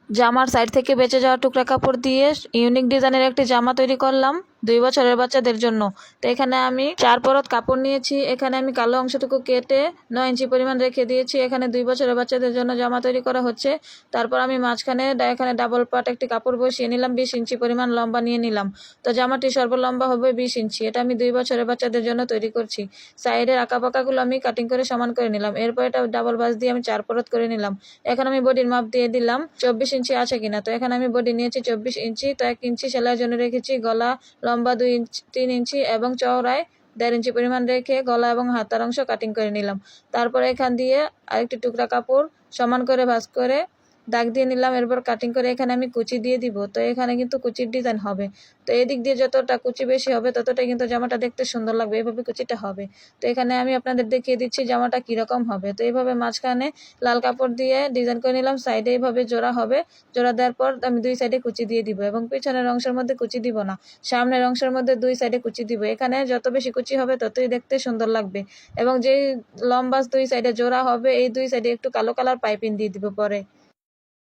জামার সাইড থেকে বেঁচে যাওয়া টুকরা কাপড় দিয়ে ইউনিক ডিজাইনের একটি জামা তৈরি করলাম 2 বছরের বাচ্চাদের জন্য। তো এখানে আমি 4 পরত কাপড় নিয়েছি। এখানে আমি কালো অংশটুকু কেটে 9 ইঞ্চি পরিমাণ রেখে দিয়েছি। এখানে 2 বছরের বাচ্চাদের জন্য জামা তৈরি করা হচ্ছে। তারপর আমি মাঝখানে এখানে ডাবল পাট একটি কাপড় বসিয়ে নিলাম, 20 ইঞ্চি পরিমাণ লম্বা নিয়ে নিলাম। তো জামাটি সর্বলম্বা হবে 20 ইঞ্চি। এটা আমি 2 বছরের বাচ্চাদের জন্য তৈরি করছি। সাইডের আঁকাবাঁকাগুলো আমি কাটিং করে সমান করে নিলাম। এরপর এটা ডাবল ভাঁজ দিয়ে আমি 4 পরত করে নিলাম। এখন আমি বডির মাপ দিয়ে দিলাম 24 ইঞ্চি আছে কিনা। তো এখানে আমি বডি নিয়েছি 24 ইঞ্চি। তো 1 ইঞ্চি সেলাইয়ের জন্য রেখেছি। গলা লম্বা 3 ইঞ্চি এবং চওড়ায় 1.5 ইঞ্চি পরিমাণ রেখে গলা এবং হাতার অংশ কাটিং করে নিলাম। তারপরে এখান দিয়ে আরেকটি টুকরা কাপড় সমান করে ভাঁজ করে দাগ দিয়ে নিলাম। এরপর কাটিং করে এখানে আমি কুচি দিয়ে দিব। তো এখানে কিন্তু কুচির ডিজাইন হবে। তো এদিক দিয়ে যতটা কুচি বেশি হবে ততটাই কিন্তু জামাটা দেখতে সুন্দর লাগবে। এভাবে কুচিটা হবে। তো এখানে আমি আপনাদের দেখিয়ে দিচ্ছি জামাটা কীরকম হবে। তো এইভাবে মাঝখানে লাল কাপড় দিয়ে ডিজাইন করে নিলাম। সাইডে এইভাবে জোড়া হবে। জোড়া দেওয়ার পর আমি 2 সাইডে কুচি দিয়ে দিব এবং পিছনের অংশের মধ্যে কুচি দিব না, সামনের অংশের মধ্যে 2 সাইডে কুচি দিব। এখানে যত বেশি কুচি হবে ততই দেখতে সুন্দর লাগবে। এবং যেই লম্বা 2 সাইডে জোড়া হবে এই 2 সাইডে একটু কালো কালার পাইপিং দিয়ে দিব পরে।